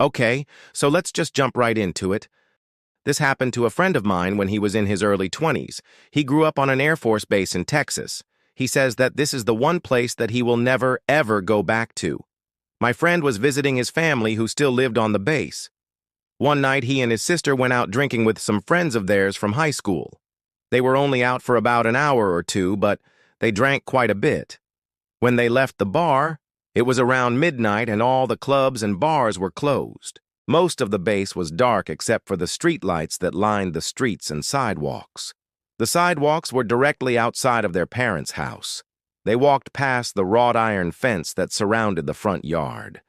Okay, so let's just jump right into it. This happened to a friend of mine when he was in his early 20s. He grew up on an Air Force base in Texas. He says that this is the one place that he will never, ever go back to. My friend was visiting his family who still lived on the base. One night, he and his sister went out drinking with some friends of theirs from high school. They were only out for about an hour or two, but they drank quite a bit. When they left the bar, it was around midnight and all the clubs and bars were closed. Most of the base was dark except for the streetlights that lined the streets and sidewalks. The sidewalks were directly outside of their parents' house. They walked past the wrought iron fence that surrounded the front yard.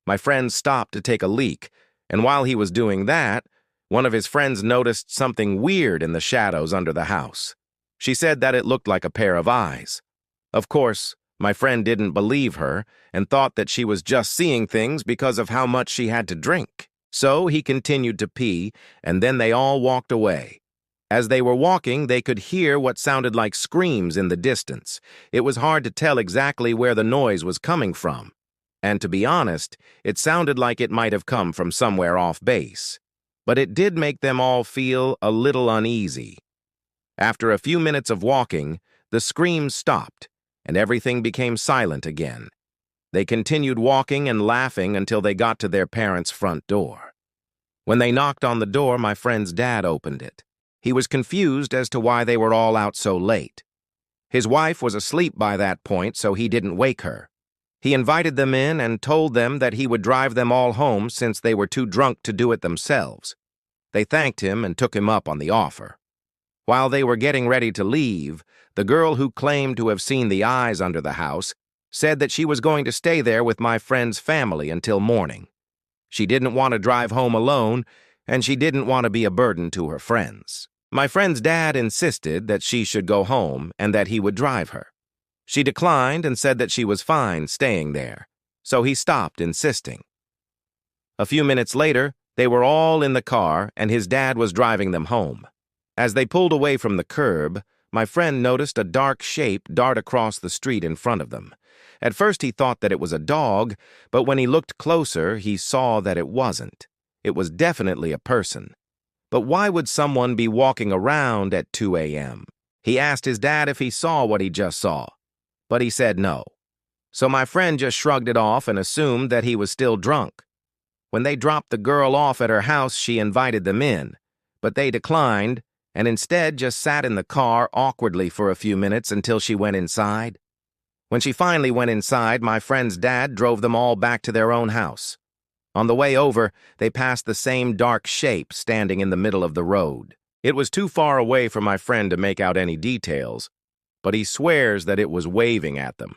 My friend stopped to take a leak, and while he was doing that, one of his friends noticed something weird in the shadows under the house. She said that it looked like a pair of eyes. Of course, my friend didn't believe her and thought that she was just seeing things because of how much she had to drink. So he continued to pee, and then they all walked away. As they were walking, they could hear what sounded like screams in the distance. It was hard to tell exactly where the noise was coming from. And to be honest, it sounded like it might have come from somewhere off base. But it did make them all feel a little uneasy. After a few minutes of walking, the screams stopped, and everything became silent again. They continued walking and laughing until they got to their parents' front door. When they knocked on the door, my friend's dad opened it. He was confused as to why they were all out so late. His wife was asleep by that point, so he didn't wake her. He invited them in and told them that he would drive them all home since they were too drunk to do it themselves. They thanked him and took him up on the offer. While they were getting ready to leave, the girl who claimed to have seen the eyes under the house said that she was going to stay there with my friend's family until morning. She didn't want to drive home alone, and she didn't want to be a burden to her friends. My friend's dad insisted that she should go home and that he would drive her. She declined and said that she was fine staying there, so he stopped insisting. A few minutes later, they were all in the car and his dad was driving them home. As they pulled away from the curb, my friend noticed a dark shape dart across the street in front of them. At first he thought that it was a dog, but when he looked closer, he saw that it wasn't. It was definitely a person. But why would someone be walking around at 2 a.m.? He asked his dad if he saw what he just saw, but he said no. So my friend just shrugged it off and assumed that he was still drunk. When they dropped the girl off at her house, she invited them in, but they declined and instead just sat in the car awkwardly for a few minutes until she went inside. When she finally went inside, my friend's dad drove them all back to their own house. On the way over, they passed the same dark shape standing in the middle of the road. It was too far away for my friend to make out any details, but he swears that it was waving at them.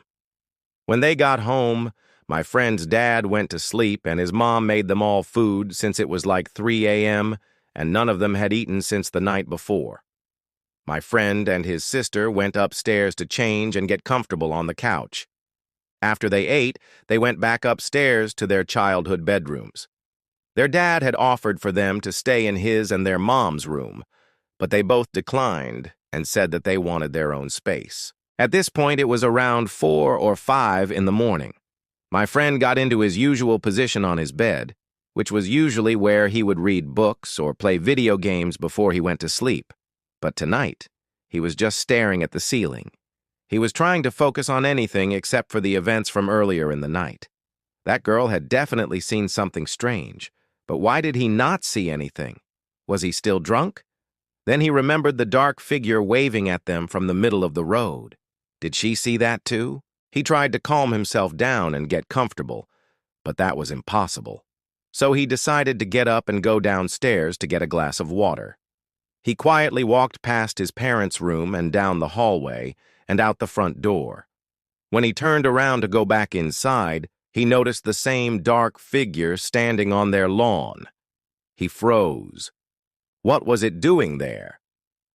When they got home, my friend's dad went to sleep and his mom made them all food since it was like 3 a.m. and none of them had eaten since the night before. My friend and his sister went upstairs to change and get comfortable on the couch. After they ate, they went back upstairs to their childhood bedrooms. Their dad had offered for them to stay in his and their mom's room, but they both declined and said that they wanted their own space. At this point, it was around 4 or 5 in the morning. My friend got into his usual position on his bed, which was usually where he would read books or play video games before he went to sleep. But tonight, he was just staring at the ceiling. He was trying to focus on anything except for the events from earlier in the night. That girl had definitely seen something strange, but why did he not see anything? Was he still drunk? Then he remembered the dark figure waving at them from the middle of the road. Did she see that too? He tried to calm himself down and get comfortable, but that was impossible. So he decided to get up and go downstairs to get a glass of water. He quietly walked past his parents' room and down the hallway and out the front door. When he turned around to go back inside, he noticed the same dark figure standing on their lawn. He froze. What was it doing there?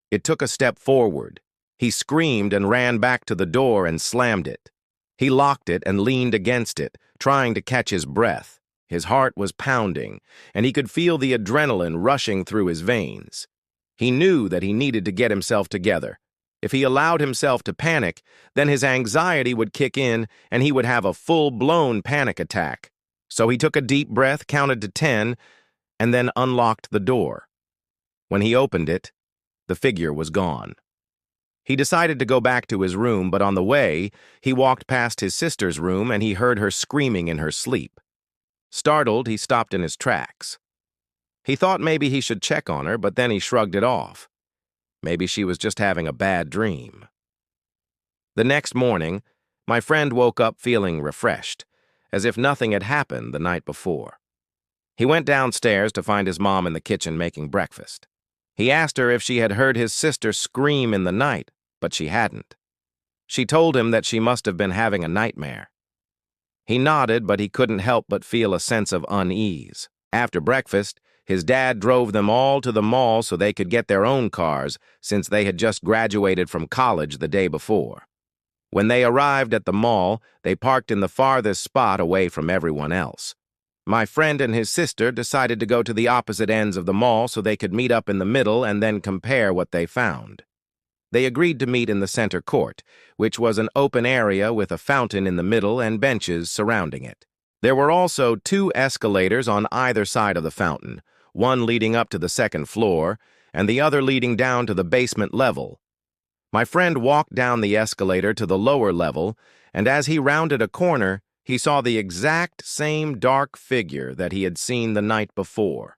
It took a step forward. He screamed and ran back to the door and slammed it. He locked it and leaned against it, trying to catch his breath. His heart was pounding, and he could feel the adrenaline rushing through his veins. He knew that he needed to get himself together. If he allowed himself to panic, then his anxiety would kick in and he would have a full-blown panic attack. So he took a deep breath, counted to 10, and then unlocked the door. When he opened it, the figure was gone. He decided to go back to his room, but on the way, he walked past his sister's room and he heard her screaming in her sleep. Startled, he stopped in his tracks. He thought maybe he should check on her, but then he shrugged it off. Maybe she was just having a bad dream. The next morning, my friend woke up feeling refreshed, as if nothing had happened the night before. He went downstairs to find his mom in the kitchen making breakfast. He asked her if she had heard his sister scream in the night, but she hadn't. She told him that she must have been having a nightmare. He nodded, but he couldn't help but feel a sense of unease. After breakfast, his dad drove them all to the mall so they could get their own cars, since they had just graduated from college the day before. When they arrived at the mall, they parked in the farthest spot away from everyone else. My friend and his sister decided to go to the opposite ends of the mall so they could meet up in the middle and then compare what they found. They agreed to meet in the center court, which was an open area with a fountain in the middle and benches surrounding it. There were also 2 escalators on either side of the fountain, one leading up to the second floor and the other leading down to the basement level. My friend walked down the escalator to the lower level, and as he rounded a corner, he saw the exact same dark figure that he had seen the night before.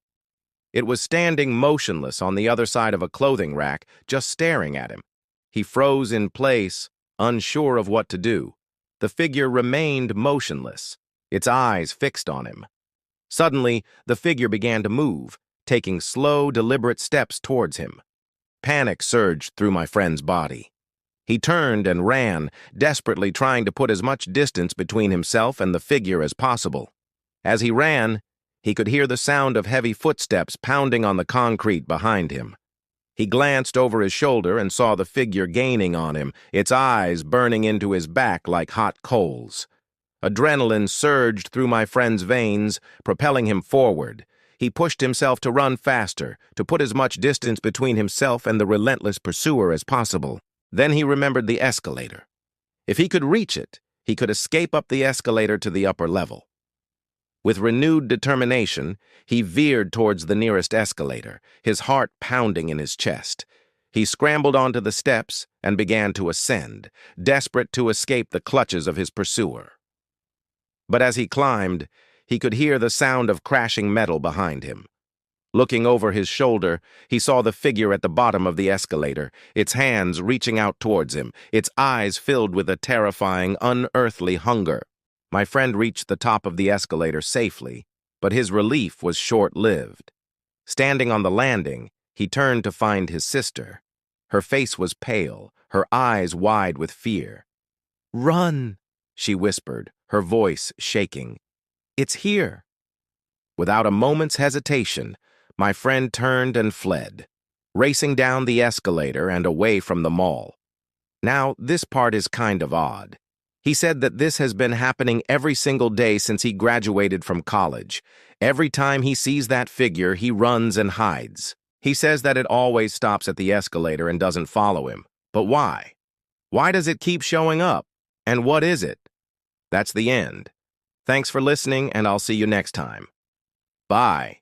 It was standing motionless on the other side of a clothing rack, just staring at him. He froze in place, unsure of what to do. The figure remained motionless, its eyes fixed on him. Suddenly, the figure began to move, taking slow, deliberate steps towards him. Panic surged through my friend's body. He turned and ran, desperately trying to put as much distance between himself and the figure as possible. As he ran, he could hear the sound of heavy footsteps pounding on the concrete behind him. He glanced over his shoulder and saw the figure gaining on him, its eyes burning into his back like hot coals. Adrenaline surged through my friend's veins, propelling him forward. He pushed himself to run faster, to put as much distance between himself and the relentless pursuer as possible. Then he remembered the escalator. If he could reach it, he could escape up the escalator to the upper level. With renewed determination, he veered towards the nearest escalator, his heart pounding in his chest. He scrambled onto the steps and began to ascend, desperate to escape the clutches of his pursuer. But as he climbed, he could hear the sound of crashing metal behind him. Looking over his shoulder, he saw the figure at the bottom of the escalator, its hands reaching out towards him, its eyes filled with a terrifying, unearthly hunger. My friend reached the top of the escalator safely, but his relief was short-lived. Standing on the landing, he turned to find his sister. Her face was pale, her eyes wide with fear. "Run," she whispered, her voice shaking. "It's here." Without a moment's hesitation, my friend turned and fled, racing down the escalator and away from the mall. Now, this part is kind of odd. He said that this has been happening every single day since he graduated from college. Every time he sees that figure, he runs and hides. He says that it always stops at the escalator and doesn't follow him. But why? Why does it keep showing up? And what is it? That's the end. Thanks for listening, and I'll see you next time. Bye.